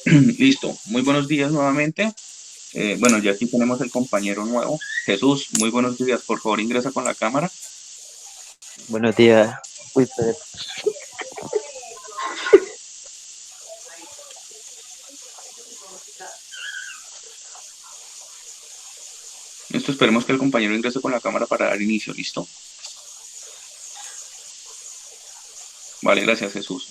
Listo, muy buenos días nuevamente. Bueno, ya aquí tenemos el compañero nuevo. Jesús, muy buenos días. Por favor, ingresa con la cámara. Buenos días. Uy, pero Listo, esperemos que el compañero ingrese con la cámara para dar inicio. Listo. Vale, gracias, Jesús.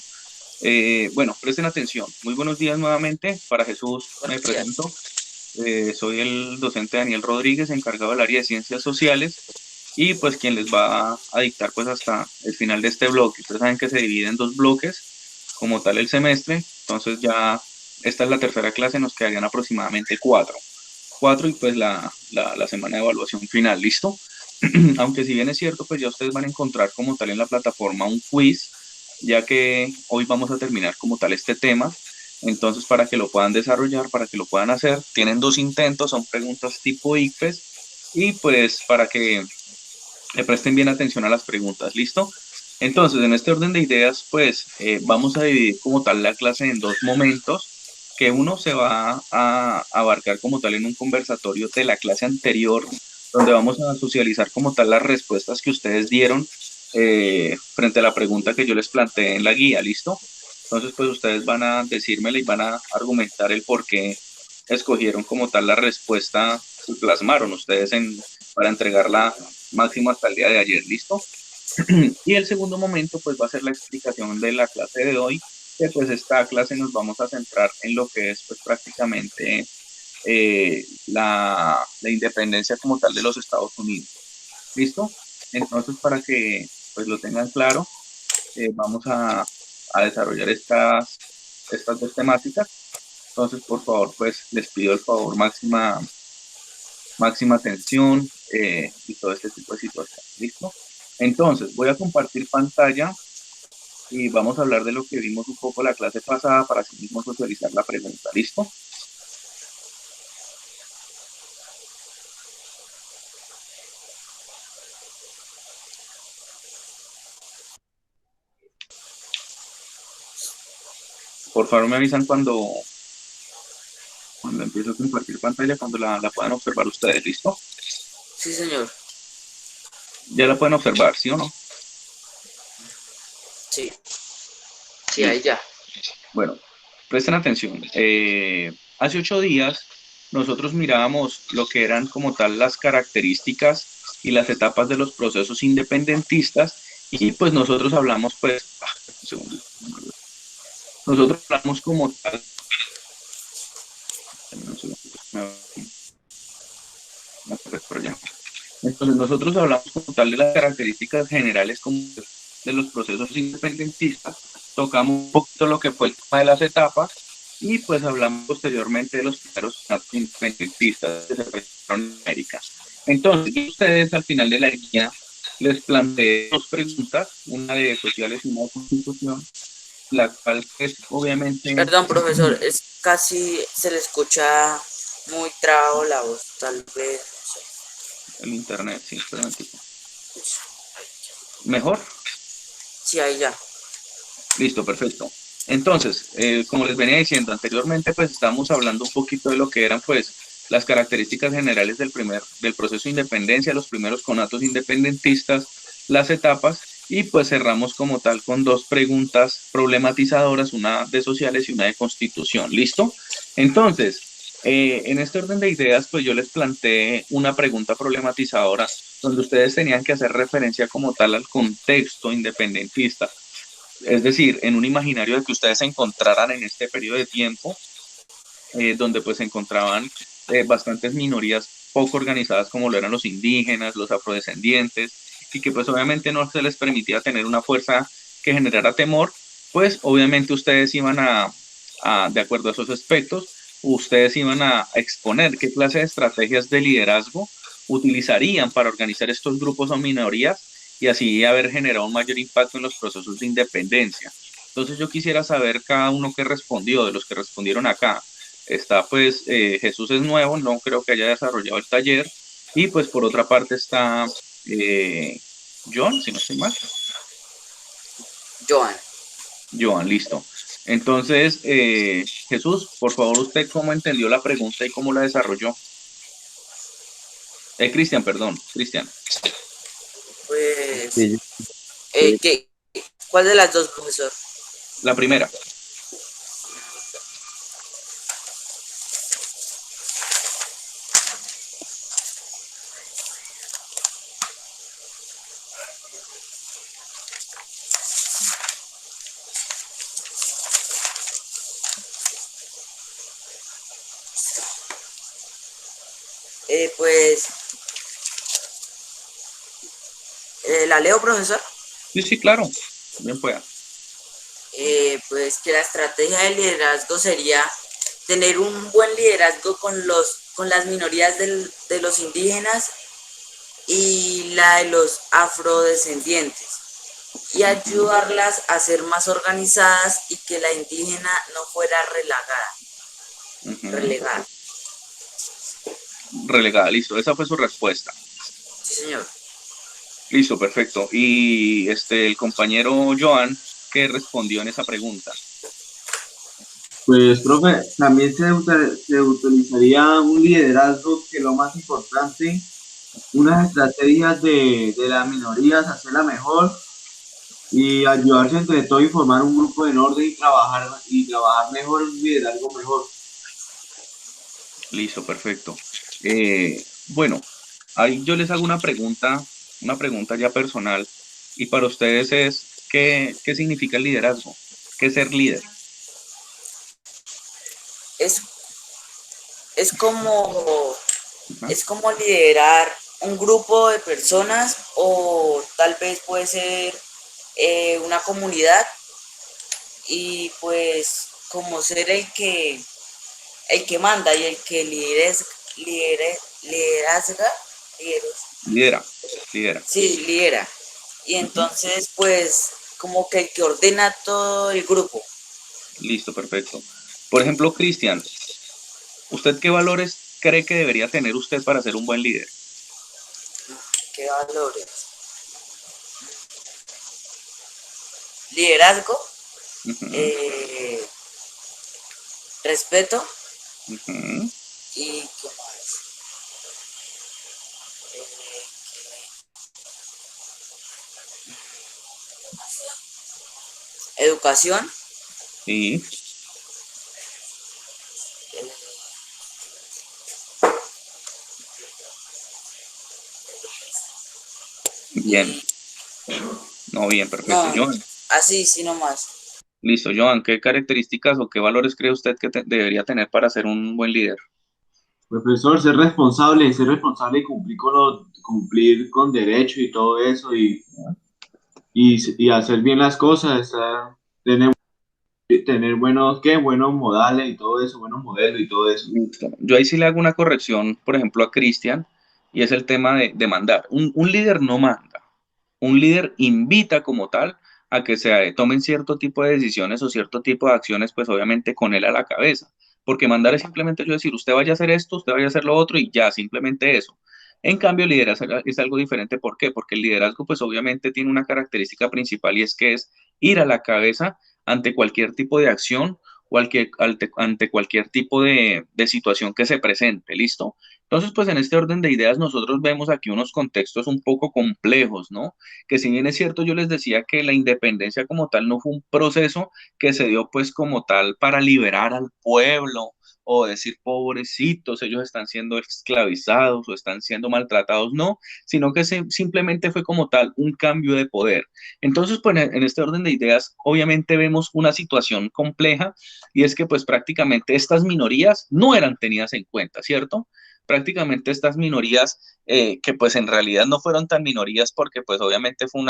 Bueno, presten atención. Muy buenos días nuevamente. Para Jesús me buenos presento. días. Soy el docente Daniel Rodríguez, encargado del área de ciencias sociales y pues quien les va a dictar pues hasta el final de este bloque. Ustedes saben que se divide en dos bloques como tal el semestre, entonces ya esta es la tercera clase, nos quedarían aproximadamente cuatro y pues la semana de evaluación final, ¿listo? Aunque si bien es cierto, pues ya ustedes van a encontrar como tal en la plataforma un quiz, ya que hoy vamos a terminar como tal este tema. Entonces, para que lo puedan desarrollar, para que lo puedan hacer, tienen dos intentos, son preguntas tipo ICFES, y pues para que le presten bien atención a las preguntas, ¿listo? Entonces, en este orden de ideas, pues vamos a dividir como tal la clase en dos momentos, que uno se va a abarcar como tal en un conversatorio de la clase anterior, donde vamos a socializar como tal las respuestas que ustedes dieron frente a la pregunta que yo les planteé en la guía, ¿listo? Entonces, pues ustedes van a decírmela y van a argumentar el por qué escogieron como tal la respuesta que plasmaron ustedes para entregarla máximo hasta el día de ayer, ¿listo? Y el segundo momento, pues va a ser la explicación de la clase de hoy, que pues esta clase nos vamos a centrar en lo que es pues prácticamente la independencia como tal de los Estados Unidos, ¿listo? Entonces, para que pues lo tengan claro, vamos a desarrollar estas dos temáticas. Entonces, por favor, pues les pido el favor máxima atención y todo este tipo de situaciones. ¿Listo? Entonces, voy a compartir pantalla y vamos a hablar de lo que vimos un poco la clase pasada para así mismo socializar la pregunta. ¿Listo? Por favor, me avisan cuando empiezo a compartir pantalla, cuando la puedan observar ustedes. ¿Listo? Sí, señor. Ya la pueden observar, ¿sí o no? Sí, sí, ahí Listo. ya. Bueno, presten atención. Hace 8 días nosotros mirábamos lo que eran como tal las características y las etapas de los procesos independentistas y pues nosotros hablamos pues, un segundo. Nosotros hablamos como tal, un segundo, por allá. Entonces nosotros hablamos como tal de las características generales como de los procesos independentistas, tocamos un poquito lo que fue el tema de las etapas y pues hablamos posteriormente de los primeros estados independentistas que se registraron en América. Entonces, ustedes al final de la guía les planteé dos preguntas, una de sociales y una de constitución, la cual pues obviamente Perdón, profesor, es casi se le escucha muy trabo la voz, tal vez, no el internet, sí, espera un tipo. sé. ¿Mejor? Sí, ahí ya. Listo, perfecto. Entonces, como les venía diciendo anteriormente, pues estábamos hablando un poquito de lo que eran pues las características generales del proceso de independencia, los primeros conatos independentistas, las etapas, y pues cerramos como tal con dos preguntas problematizadoras, una de sociales y una de constitución. ¿Listo? Entonces, en este orden de ideas, pues yo les planteé una pregunta problematizadora donde ustedes tenían que hacer referencia como tal al contexto independentista, es decir, en un imaginario de que ustedes se encontraran en este periodo de tiempo, donde pues se encontraban bastantes minorías poco organizadas como lo eran los indígenas, los afrodescendientes, y que pues obviamente no se les permitía tener una fuerza que generara temor, pues obviamente ustedes iban de acuerdo a esos aspectos, ustedes iban a exponer qué clase de estrategias de liderazgo utilizarían para organizar estos grupos o minorías y así haber generado un mayor impacto en los procesos de independencia. Entonces yo quisiera saber cada uno qué respondió, de los que respondieron acá. Está pues Jesús es nuevo, no creo que haya desarrollado el taller. Y pues por otra parte está eh, John, si no estoy mal. Joan. Joan, listo. Entonces, Jesús, por favor, ¿usted cómo entendió la pregunta y cómo la desarrolló? Cristian, perdón, Cristian. Pues, Sí, sí. ¿qué? ¿Cuál de las dos, profesor? La primera. Pues, ¿la leo, profesor? Sí, sí, claro. Bien pueda. Pues que la estrategia de liderazgo sería tener un buen liderazgo con las minorías de los indígenas y la de los afrodescendientes y Ujú, ayudarlas a ser más organizadas y que la indígena no fuera ujú. relegada. Relegada, listo. Esa fue su respuesta. Sí, señor. Listo, perfecto. Y el compañero Joan, ¿qué respondió en esa pregunta? Pues, profe, también se utilizaría un liderazgo que lo más importante, unas estrategias de las minorías, hacerla mejor y ayudarse entre todos y formar un grupo en orden y trabajar mejor, un liderazgo mejor. Listo, perfecto. Bueno, ahí yo les hago una pregunta ya personal, y para ustedes es, ¿qué significa el liderazgo? ¿Qué es ser líder? Es, es como Ajá. es como liderar un grupo de personas o tal vez puede ser una comunidad y pues como ser el que manda y el que liderazga, Lidera, lidera. sí, lidera. Y Ujú. entonces pues como que el que ordena todo el grupo. Listo, perfecto. Por ejemplo, Cristian, ¿usted qué valores cree que debería tener usted para ser un buen líder? ¿Qué valores? Liderazgo, Ujú, eh, respeto ujú. y ¿qué más? Eh, educación. Sí, bien. Y No, bien, perfecto. no, Joan, así, sí nomás. listo, Joan, ¿qué características o qué valores cree usted que debería tener para ser un buen líder? Profesor, ser responsable y cumplir con derecho y todo eso y hacer bien las cosas, tener buenos modales y todo eso, buenos modelos y todo eso. Listo. Yo ahí sí le hago una corrección, por ejemplo, a Cristian, y es el tema de mandar. Un líder no manda, un líder invita como tal a que se tomen cierto tipo de decisiones o cierto tipo de acciones, pues obviamente con él a la cabeza. Porque mandar es simplemente yo decir, usted vaya a hacer esto, usted vaya a hacer lo otro y ya, simplemente eso. En cambio, liderazgo es algo diferente. ¿Por qué? Porque el liderazgo, pues obviamente tiene una característica principal y es que es ir a la cabeza ante cualquier tipo de acción o ante cualquier tipo de situación que se presente, ¿listo? Entonces, pues en este orden de ideas nosotros vemos aquí unos contextos un poco complejos, ¿no? Que si bien es cierto, yo les decía que la independencia como tal no fue un proceso que se dio pues como tal para liberar al pueblo o decir, pobrecitos, ellos están siendo esclavizados o están siendo maltratados, no, sino que simplemente fue como tal un cambio de poder. Entonces, pues en este orden de ideas, obviamente vemos una situación compleja y es que pues prácticamente estas minorías no eran tenidas en cuenta, ¿cierto? Prácticamente estas minorías que pues en realidad no fueron tan minorías porque pues obviamente fue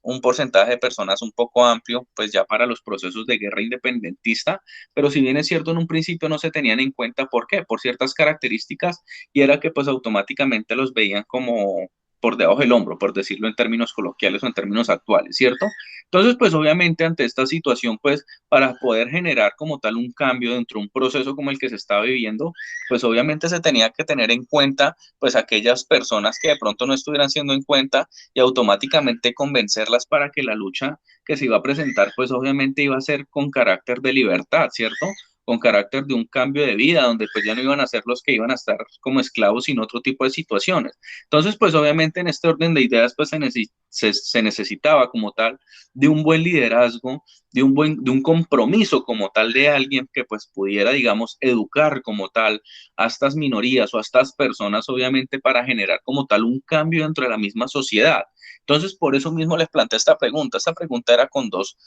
un porcentaje de personas un poco amplio, pues ya para los procesos de guerra independentista, pero si bien es cierto, en un principio no se tenían en cuenta. ¿Por qué? Por ciertas características, y era que pues automáticamente los veían como, por debajo del hombro, por decirlo en términos coloquiales o en términos actuales, ¿cierto? Entonces, pues obviamente ante esta situación, pues para poder generar como tal un cambio dentro de un proceso como el que se estaba viviendo, pues obviamente se tenía que tener en cuenta pues aquellas personas que de pronto no estuvieran siendo en cuenta y automáticamente convencerlas para que la lucha que se iba a presentar pues obviamente iba a ser con carácter de libertad, ¿cierto? Con carácter de un cambio de vida, donde pues ya no iban a ser los que iban a estar como esclavos, sino otro tipo de situaciones. Entonces, pues obviamente en este orden de ideas, pues se necesitaba como tal de un buen liderazgo, de un compromiso como tal de alguien que pues pudiera, digamos, educar como tal a estas minorías o a estas personas, obviamente, para generar como tal un cambio dentro de la misma sociedad. Entonces, por eso mismo les planteé esta pregunta. Esta pregunta era con dos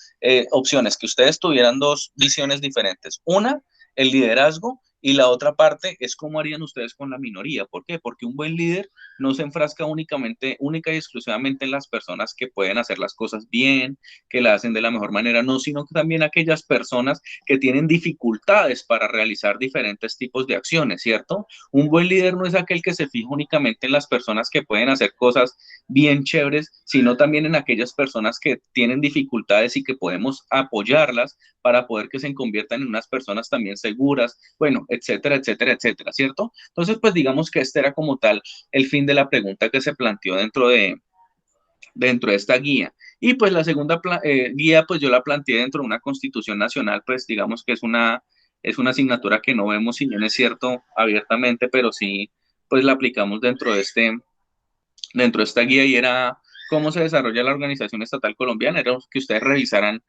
opciones, que ustedes tuvieran dos visiones diferentes. Una, el liderazgo, y la otra parte es cómo harían ustedes con la minoría. ¿Por qué? Porque un buen líder no se enfrasca única y exclusivamente en las personas que pueden hacer las cosas bien, que la hacen de la mejor manera, no, sino que también aquellas personas que tienen dificultades para realizar diferentes tipos de acciones, ¿cierto? Un buen líder no es aquel que se fija únicamente en las personas que pueden hacer cosas bien chéveres, sino también en aquellas personas que tienen dificultades y que podemos apoyarlas para poder que se conviertan en unas personas también seguras, bueno, etcétera, etcétera, etcétera, ¿cierto? Entonces, pues digamos que este era como tal el fin de la pregunta que se planteó dentro de esta guía. Y pues la segunda guía, pues yo la planteé dentro de una constitución nacional, pues digamos que es una asignatura que no vemos, si bien es cierto, abiertamente, pero sí, pues la aplicamos dentro de esta guía y era cómo se desarrolla la organización estatal colombiana, era que ustedes revisaran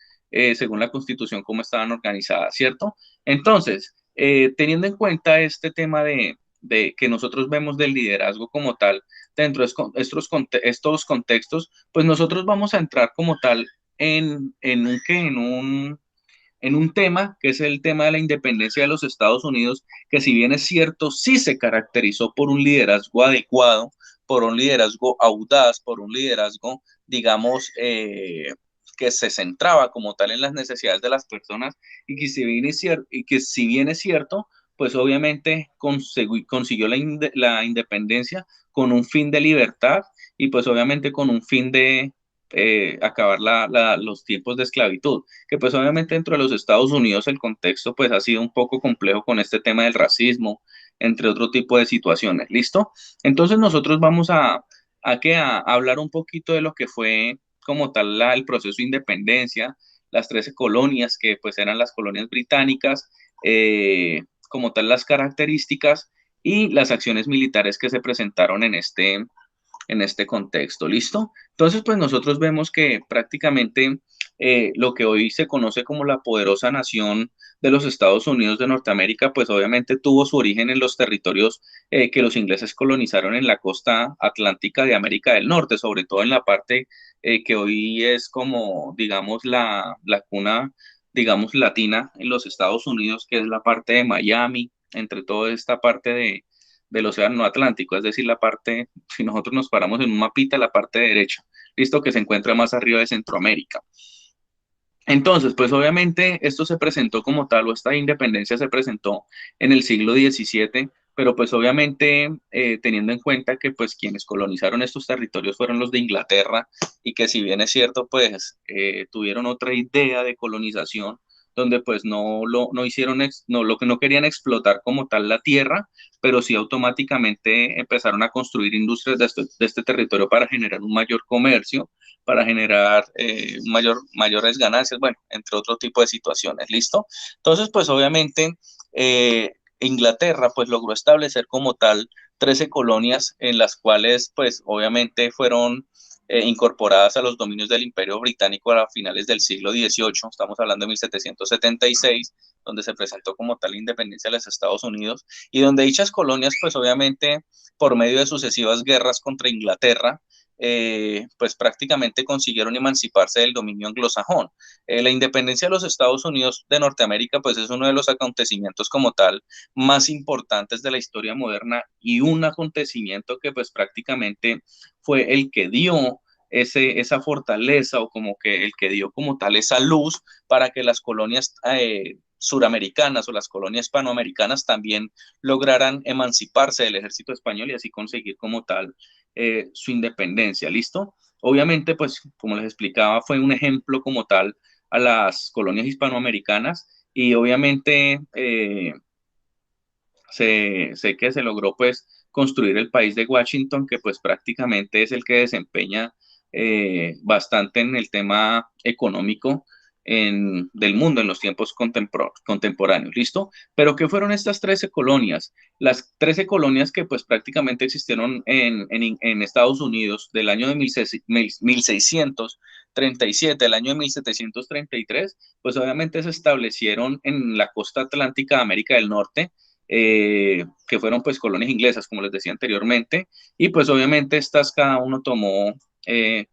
según la constitución cómo estaban organizadas, ¿cierto? Entonces, teniendo en cuenta este tema de que nosotros vemos del liderazgo como tal dentro de estos contextos, pues nosotros vamos a entrar como tal en un tema que es el tema de la independencia de los Estados Unidos, que si bien es cierto, sí se caracterizó por un liderazgo adecuado, por un liderazgo audaz, por un liderazgo, digamos, que se centraba como tal en las necesidades de las personas y que si bien es cierto, pues obviamente consiguió la independencia con un fin de libertad y pues obviamente con un fin de acabar los tiempos de esclavitud, que pues obviamente dentro de los Estados Unidos el contexto pues ha sido un poco complejo con este tema del racismo, entre otro tipo de situaciones, ¿listo? Entonces nosotros vamos a hablar un poquito de lo que fue como tal el proceso de independencia, las 13 colonias que pues eran las colonias británicas, como tal las características y las acciones militares que se presentaron en este contexto, ¿listo? Entonces, pues nosotros vemos que prácticamente lo que hoy se conoce como la poderosa nación de los Estados Unidos de Norteamérica, pues obviamente tuvo su origen en los territorios que los ingleses colonizaron en la costa atlántica de América del Norte, sobre todo en la parte que hoy es como, digamos, la cuna, digamos, latina en los Estados Unidos, que es la parte de Miami, entre toda esta parte del Océano Atlántico, es decir, la parte, si nosotros nos paramos en un mapita, la parte derecha, listo, que se encuentra más arriba de Centroamérica. Entonces, pues obviamente esto se presentó como tal, o esta independencia se presentó en el siglo XVII, pero pues obviamente teniendo en cuenta que pues quienes colonizaron estos territorios fueron los de Inglaterra y que si bien es cierto, pues tuvieron otra idea de colonización, donde pues no hicieron, lo que no querían explotar como tal la tierra, pero sí automáticamente empezaron a construir industrias de este territorio para generar un mayor comercio, para generar mayores ganancias, bueno, entre otro tipo de situaciones, ¿listo? Entonces, pues obviamente Inglaterra pues logró establecer como tal 13 colonias en las cuales pues obviamente fueron incorporadas a los dominios del Imperio Británico a finales del siglo XVIII, estamos hablando de 1776, donde se presentó como tal la independencia de los Estados Unidos y donde dichas colonias pues obviamente por medio de sucesivas guerras contra Inglaterra, pues prácticamente consiguieron emanciparse del dominio anglosajón. La independencia de los Estados Unidos de Norteamérica pues es uno de los acontecimientos como tal más importantes de la historia moderna y un acontecimiento que pues prácticamente fue el que dio esa fortaleza o como que el que dio como tal esa luz para que las colonias suramericanas o las colonias hispanoamericanas también lograran emanciparse del ejército español y así conseguir como tal su independencia, ¿listo? Obviamente, pues, como les explicaba, fue un ejemplo como tal a las colonias hispanoamericanas y obviamente sé que se logró pues construir el país de Washington, que pues prácticamente es el que desempeña bastante en el tema económico del mundo en los tiempos contemporáneos, ¿listo? Pero ¿qué fueron estas 13 colonias? Las 13 colonias que pues prácticamente existieron en Estados Unidos del año de 1637 al año de 1733, pues obviamente se establecieron en la costa atlántica de América del Norte, que fueron pues colonias inglesas, como les decía anteriormente, y pues obviamente estas cada uno tomó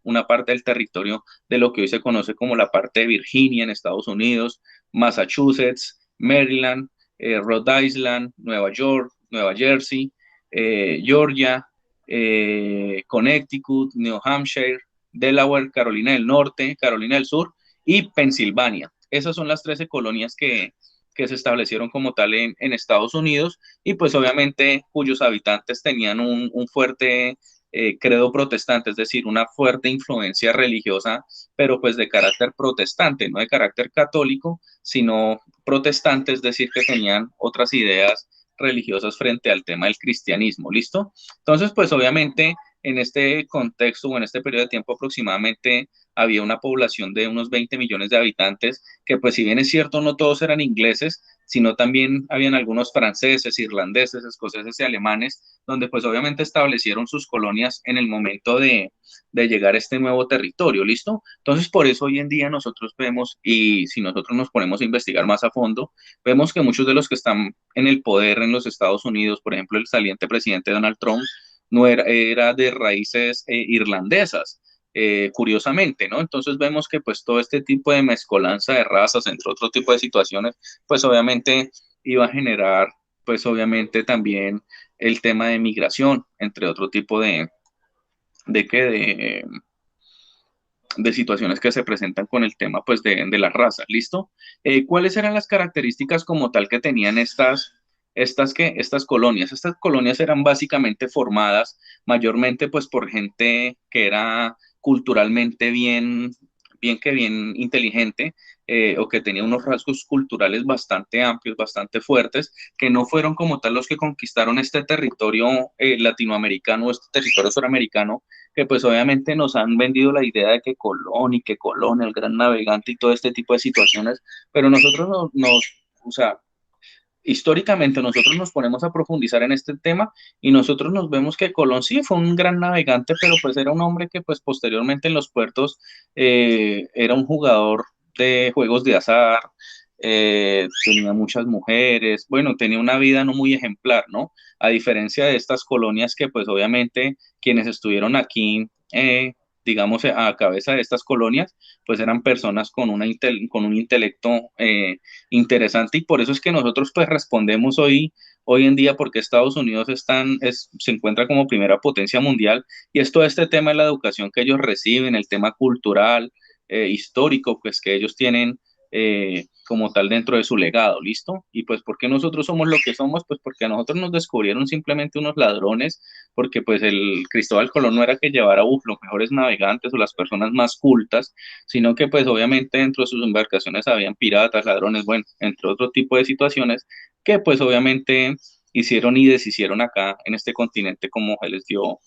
una parte del territorio de lo que hoy se conoce como la parte de Virginia en Estados Unidos, Massachusetts, Maryland, Rhode Island, Nueva York, Nueva Jersey, Georgia, Connecticut, New Hampshire, Delaware, Carolina del Norte, Carolina del Sur y Pensilvania. Esas son las 13 colonias que se establecieron como tal en Estados Unidos y pues obviamente cuyos habitantes tenían un fuerte credo protestante, es decir, una fuerte influencia religiosa, pero pues de carácter protestante, no de carácter católico, sino protestante, es decir, que tenían otras ideas religiosas frente al tema del cristianismo, ¿listo? Entonces, pues obviamente en este contexto o en este periodo de tiempo aproximadamente había una población de unos 20 millones de habitantes, que pues si bien es cierto, no todos eran ingleses, sino también habían algunos franceses, irlandeses, escoceses y alemanes, donde pues obviamente establecieron sus colonias en el momento de llegar a este nuevo territorio, ¿listo? Entonces por eso hoy en día nosotros vemos, y si nosotros nos ponemos a investigar más a fondo, vemos que muchos de los que están en el poder en los Estados Unidos, por ejemplo el saliente presidente Donald Trump, no era de raíces irlandesas, curiosamente, ¿no? Entonces vemos que pues todo este tipo de mezcolanza de razas, entre otro tipo de situaciones, pues obviamente iba a generar, pues obviamente también el tema de migración, entre otro tipo de, que de situaciones que se presentan con el tema pues de las razas, ¿listo? ¿Cuáles eran las características como tal que tenían estas colonias? Estas colonias eran básicamente formadas mayormente pues por gente que era culturalmente bien inteligente, o que tenía unos rasgos culturales bastante amplios, bastante fuertes, que no fueron como tal los que conquistaron este territorio latinoamericano, este territorio suramericano, que pues obviamente nos han vendido la idea de que Colón y que Colón, el gran navegante y todo este tipo de situaciones, pero nosotros o sea, históricamente nosotros nos ponemos a profundizar en este tema y nosotros nos vemos que Colón sí fue un gran navegante, pero pues era un hombre que pues posteriormente en los puertos era un jugador de juegos de azar, tenía muchas mujeres, bueno, tenía una vida no muy ejemplar, ¿no? A diferencia de estas colonias que pues obviamente quienes estuvieron aquí, digamos, a cabeza de estas colonias, pues eran personas con un intelecto interesante y por eso es que nosotros pues respondemos hoy en día porque Estados Unidos se encuentra como primera potencia mundial y es todo este tema de la educación que ellos reciben, el tema cultural, histórico, pues que ellos tienen como tal dentro de su legado, ¿listo? Y pues ¿por qué nosotros somos lo que somos? Pues porque a nosotros nos descubrieron simplemente unos ladrones, porque pues el Cristóbal Colón no era que llevara los mejores navegantes o las personas más cultas, sino que pues obviamente dentro de sus embarcaciones habían piratas, ladrones, bueno, entre otro tipo de situaciones que pues obviamente hicieron y deshicieron acá en este continente como se les dio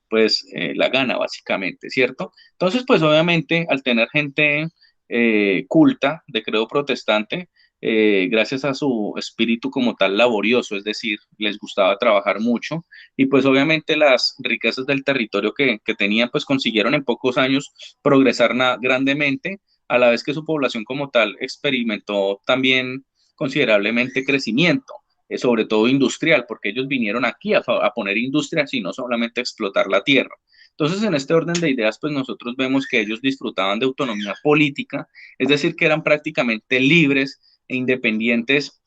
pues la gana básicamente, ¿cierto? Entonces pues obviamente al tener gente culta de credo protestante, gracias a su espíritu como tal laborioso, es decir, les gustaba trabajar mucho y pues obviamente las riquezas del territorio que tenían pues consiguieron en pocos años progresar grandemente, a la vez que su población como tal experimentó también considerablemente crecimiento, sobre todo industrial, porque ellos vinieron aquí a poner industria, y no solamente a explotar la tierra. Entonces, en este orden de ideas, pues nosotros vemos que ellos disfrutaban de autonomía política, es decir, que eran prácticamente libres e independientes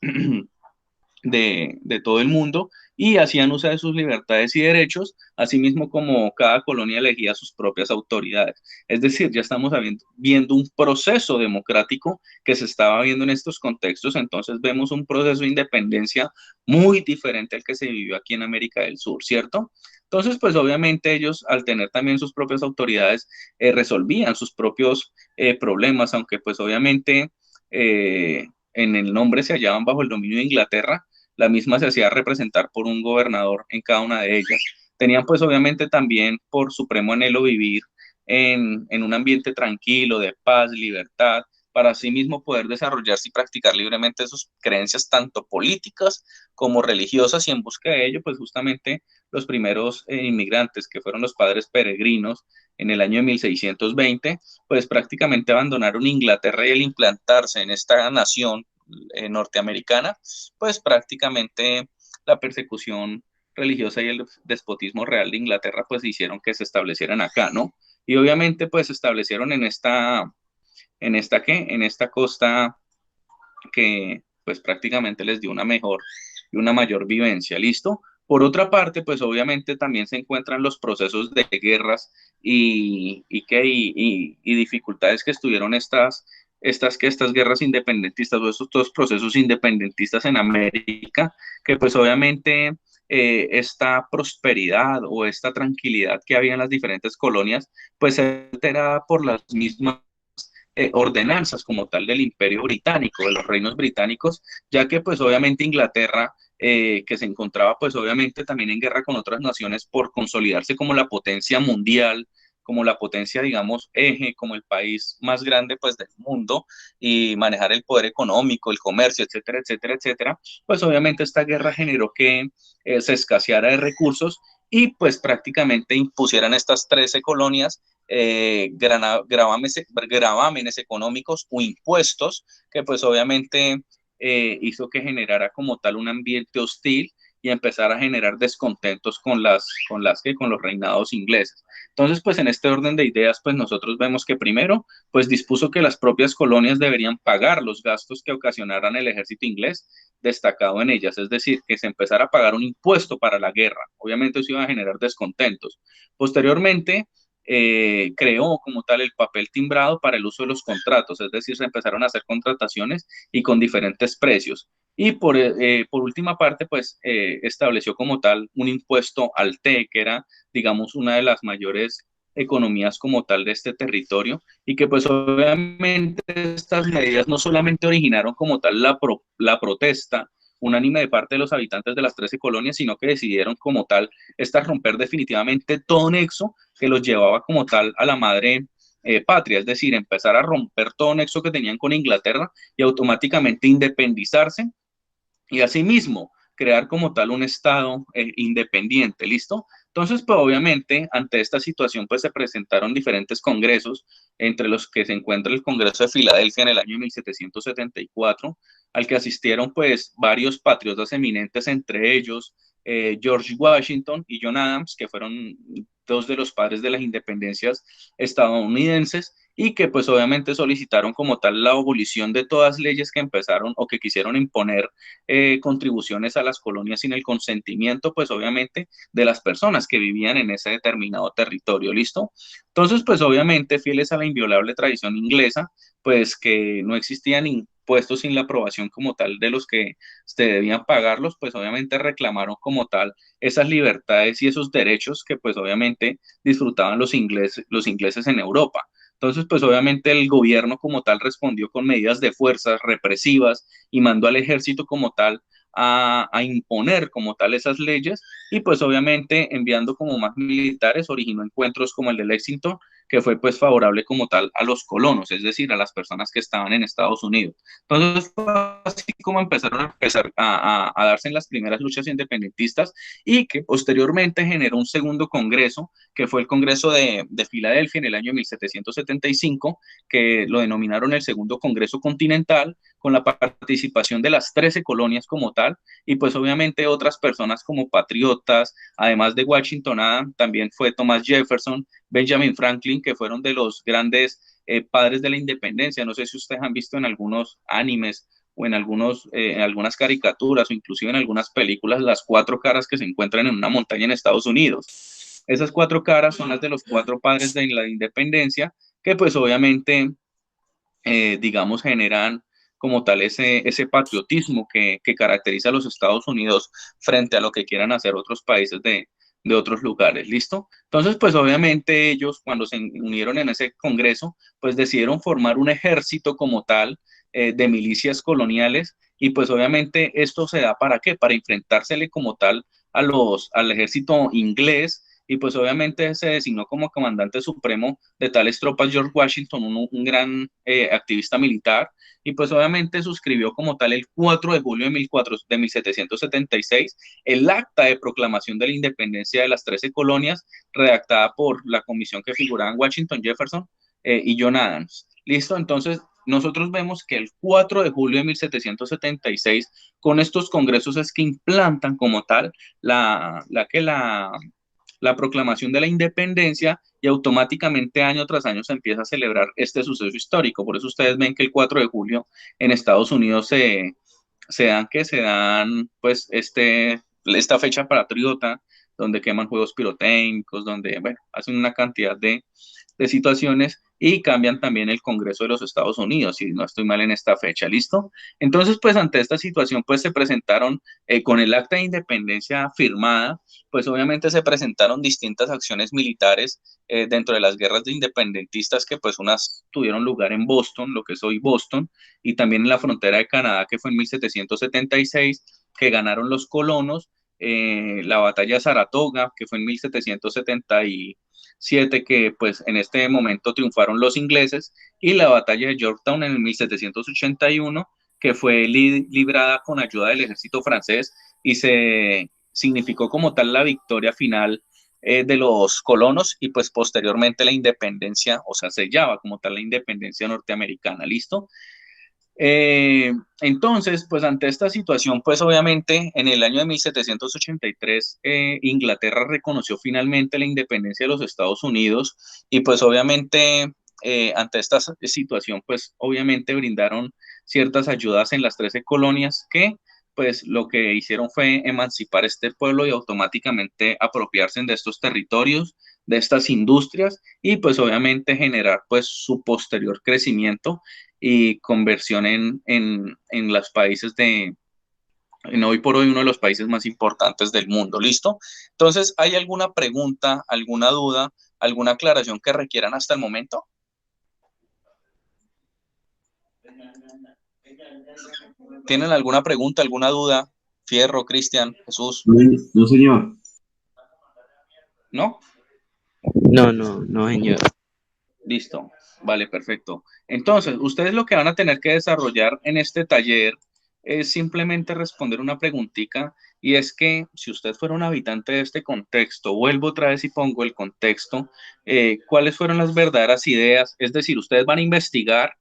de todo el mundo y hacían uso de sus libertades y derechos, asimismo como cada colonia elegía sus propias autoridades. Es decir, ya estamos viendo un proceso democrático que se estaba viendo en estos contextos, entonces vemos un proceso de independencia muy diferente al que se vivió aquí en América del Sur, ¿cierto? Entonces, pues obviamente ellos, al tener también sus propias autoridades, resolvían sus propios problemas, aunque pues obviamente en el nombre se hallaban bajo el dominio de Inglaterra, la misma se hacía representar por un gobernador en cada una de ellas. Tenían pues obviamente también por supremo anhelo vivir en un ambiente tranquilo, de paz, libertad, para así mismo poder desarrollarse y practicar libremente sus creencias tanto políticas como religiosas, y en busca de ello, pues justamente los primeros inmigrantes, que fueron los padres peregrinos en el año de 1620, pues prácticamente abandonaron Inglaterra, y al implantarse en esta nación norteamericana, pues prácticamente la persecución religiosa y el despotismo real de Inglaterra pues hicieron que se establecieran acá, ¿no? Y obviamente pues se establecieron en esta costa que pues prácticamente les dio una mejor y una mayor vivencia, ¿listo? Por otra parte, pues obviamente también se encuentran los procesos de guerras y dificultades que estuvieron estas guerras independentistas, o estos procesos independentistas en América, que pues obviamente esta prosperidad o esta tranquilidad que había en las diferentes colonias, pues se alterada por las mismas ordenanzas como tal del Imperio Británico, de los reinos británicos, ya que pues obviamente Inglaterra, que se encontraba pues obviamente también en guerra con otras naciones por consolidarse como la potencia mundial, como la potencia, digamos, eje, como el país más grande pues del mundo, y manejar el poder económico, el comercio, etcétera, etcétera, etcétera, pues obviamente esta guerra generó que se escaseara de recursos y pues prácticamente impusieran estas 13 colonias gravámenes económicos o impuestos, que pues obviamente hizo que generara como tal un ambiente hostil y empezar a generar descontentos con los reinados ingleses. Entonces, pues en este orden de ideas, pues nosotros vemos que primero, pues dispuso que las propias colonias deberían pagar los gastos que ocasionaran el ejército inglés destacado en ellas, es decir, que se empezara a pagar un impuesto para la guerra. Obviamente eso iba a generar descontentos. Posteriormente, creó como tal el papel timbrado para el uso de los contratos, es decir, se empezaron a hacer contrataciones y con diferentes precios. Y por última parte, pues estableció como tal un impuesto al té, que era, digamos, una de las mayores economías como tal de este territorio, y que pues obviamente estas medidas no solamente originaron como tal la protesta unánime de parte de los habitantes de las 13 colonias, sino que decidieron como tal romper definitivamente todo nexo que los llevaba como tal a la madre patria, es decir, empezar a romper todo nexo que tenían con Inglaterra y automáticamente independizarse y asimismo crear como tal un Estado independiente, ¿listo? Entonces, pues obviamente, ante esta situación, pues se presentaron diferentes congresos, entre los que se encuentra el Congreso de Filadelfia en el año 1774, al que asistieron pues varios patriotas eminentes, entre ellos George Washington y John Adams, que fueron dos de los padres de las independencias estadounidenses, y que pues obviamente solicitaron como tal la abolición de todas leyes que empezaron o que quisieron imponer contribuciones a las colonias sin el consentimiento, pues obviamente, de las personas que vivían en ese determinado territorio, ¿listo? Entonces, pues obviamente, fieles a la inviolable tradición inglesa, pues que no existían impuestos sin la aprobación como tal de los que se debían pagarlos, pues obviamente reclamaron como tal esas libertades y esos derechos que pues obviamente disfrutaban los ingleses en Europa. Entonces, pues obviamente el gobierno como tal respondió con medidas de fuerzas represivas y mandó al ejército como tal a imponer como tal esas leyes, y pues obviamente enviando como más militares originó encuentros como el de Lexington, que fue pues favorable como tal a los colonos, es decir, a las personas que estaban en Estados Unidos. Entonces fue así como empezaron a darse en las primeras luchas independentistas, y que posteriormente generó un segundo congreso, que fue el Congreso de Filadelfia en el año 1775, que lo denominaron el Segundo Congreso Continental, con la participación de las 13 colonias como tal, y pues obviamente otras personas como patriotas, además de Washington, también fue Thomas Jefferson, Benjamin Franklin, que fueron de los grandes padres de la independencia. No sé si ustedes han visto en algunos animes o en algunas caricaturas o inclusive en algunas películas las cuatro caras que se encuentran en una montaña en Estados Unidos. Esas cuatro caras son las de los cuatro padres de la independencia, que pues obviamente, digamos, generan como tal ese patriotismo que caracteriza a los Estados Unidos frente a lo que quieran hacer otros países de otros lugares, ¿listo? Entonces, pues obviamente ellos cuando se unieron en ese congreso, pues decidieron formar un ejército como tal de milicias coloniales y pues obviamente esto se da ¿para qué? Para enfrentársele como tal al ejército inglés y pues obviamente se designó como comandante supremo de tales tropas George Washington, un gran activista militar, y pues obviamente suscribió como tal el 4 de julio de 1776 el acta de proclamación de la independencia de las 13 colonias, redactada por la comisión que figuraban Washington, Jefferson y John Adams. ¿Listo? Entonces, nosotros vemos que el 4 de julio de 1776, con estos congresos es que implantan como tal la proclamación de la independencia y automáticamente año tras año se empieza a celebrar este suceso histórico. Por eso ustedes ven que el 4 de julio en Estados Unidos se dan pues esta fecha patriota donde queman juegos pirotécnicos, donde, bueno, hacen una cantidad de situaciones y cambian también el Congreso de los Estados Unidos, si no estoy mal en esta fecha, ¿listo? Entonces, pues ante esta situación, pues se presentaron con el acta de independencia firmada, pues obviamente se presentaron distintas acciones militares dentro de las guerras de independentistas que pues unas tuvieron lugar en Boston, lo que es hoy Boston, y también en la frontera de Canadá, que fue en 1776, que ganaron los colonos, la batalla de Saratoga, que fue en 1777, que pues en este momento triunfaron los ingleses, y la batalla de Yorktown en el 1781, que fue librada con ayuda del ejército francés y se significó como tal la victoria final de los colonos y pues posteriormente la independencia, o sea, sellaba como tal la independencia norteamericana, ¿listo? Entonces, pues ante esta situación, pues obviamente en el año de 1783 Inglaterra reconoció finalmente la independencia de los Estados Unidos y pues obviamente ante esta situación, pues obviamente brindaron ciertas ayudas en las 13 colonias que pues lo que hicieron fue emancipar este pueblo y automáticamente apropiarse de estos territorios, de estas industrias y pues obviamente generar pues su posterior crecimiento y conversión en los países en hoy por hoy uno de los países más importantes del mundo. ¿Listo? Entonces, ¿hay alguna pregunta, alguna duda, alguna aclaración que requieran hasta el momento? ¿Tienen alguna pregunta, alguna duda? Fierro, Cristian, Jesús. No, no, señor. ¿No? No, señor. Listo. Vale, perfecto. Entonces, ustedes lo que van a tener que desarrollar en este taller es simplemente responder una preguntita y es que si usted fuera un habitante de este contexto, vuelvo otra vez y pongo el contexto, ¿cuáles fueron las verdaderas ideas? Es decir, ustedes van a investigar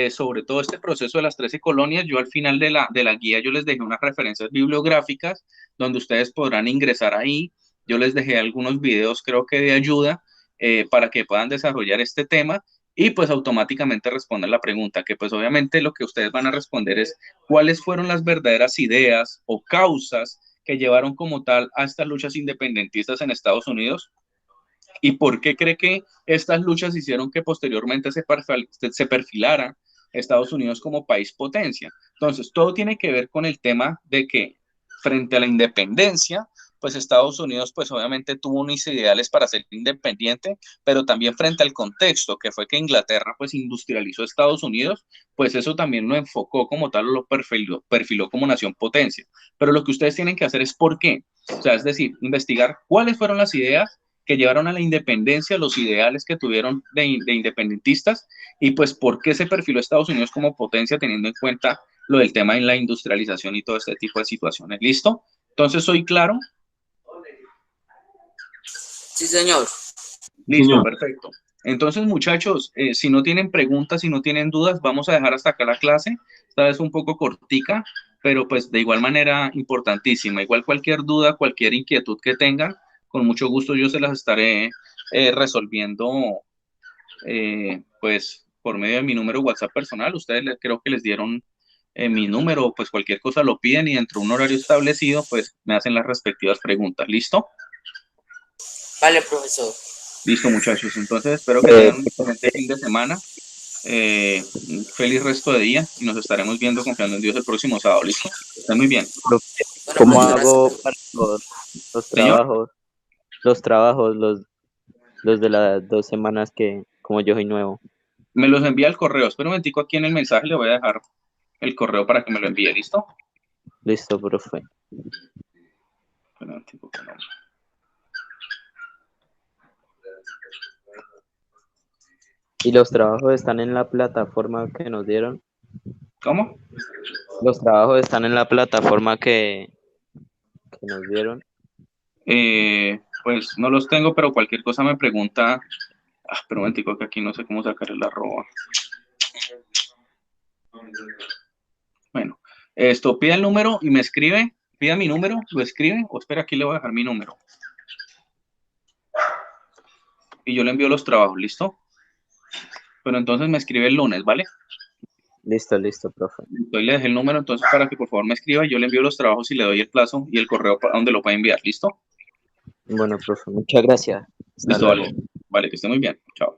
sobre todo este proceso de las 13 colonias. Yo al final de la guía yo les dejé unas referencias bibliográficas donde ustedes podrán ingresar ahí. Yo les dejé algunos videos creo que de ayuda para que puedan desarrollar este tema y pues automáticamente respondan la pregunta, que pues obviamente lo que ustedes van a responder es cuáles fueron las verdaderas ideas o causas que llevaron como tal a estas luchas independentistas en Estados Unidos y por qué cree que estas luchas hicieron que posteriormente se perfilara Estados Unidos como país potencia. Entonces, todo tiene que ver con el tema de que frente a la independencia, pues Estados Unidos pues obviamente tuvo unos ideales para ser independiente, pero también frente al contexto que fue que Inglaterra pues industrializó Estados Unidos, pues eso también lo enfocó como tal, lo perfiló como nación potencia. Pero lo que ustedes tienen que hacer es por qué, o sea, es decir, investigar cuáles fueron las ideas que llevaron a la independencia, los ideales que tuvieron de independentistas y pues por qué se perfiló Estados Unidos como potencia teniendo en cuenta lo del tema en la industrialización y todo este tipo de situaciones. ¿Listo? Entonces, ¿soy claro? Sí, señor. Listo, Señor. perfecto. Entonces, muchachos, si no tienen preguntas, si no tienen dudas, vamos a dejar hasta acá la clase. Esta vez un poco cortica, pero pues de igual manera importantísima. Igual cualquier duda, cualquier inquietud que tengan, con mucho gusto yo se las estaré resolviendo pues por medio de mi número WhatsApp personal. Ustedes creo que les dieron mi número, pues cualquier cosa lo piden y dentro de un horario establecido, pues me hacen las respectivas preguntas. ¿Listo? Vale, profesor. Listo, muchachos. Entonces espero que tengan un excelente fin de semana. Un feliz resto de día y nos estaremos viendo confiando en Dios el próximo sábado. ¿Listo? Estén muy bien. ¿Cómo Bueno, hago profesor, para los Señor. trabajos? Los trabajos, los de las 2 semanas que, como yo soy nuevo. Me los envía al correo. Espera un momentico, aquí en el mensaje le voy a dejar el correo para que me lo envíe, ¿listo? Listo, profe. Espera un momentico, que no. ¿Y los trabajos están en la plataforma que nos dieron? ¿Cómo? Los trabajos están en la plataforma que nos dieron. Pues no los tengo, pero cualquier cosa me pregunta. Pero un momentico, que aquí no sé cómo sacar el arroba. Bueno, esto, pida el número y me escribe. Pida mi número, lo escribe. O espera, aquí le voy a dejar mi número. Y yo le envío los trabajos, ¿listo? Pero entonces me escribe el lunes, ¿vale? Listo, listo, profe. Hoy le dejé el número, entonces para que por favor me escriba, yo le envío los trabajos y le doy el plazo y el correo a donde lo puede enviar, ¿listo? Bueno, profe, muchas gracias. Hasta Listo, luego. vale. Vale, que esté muy bien. Chao.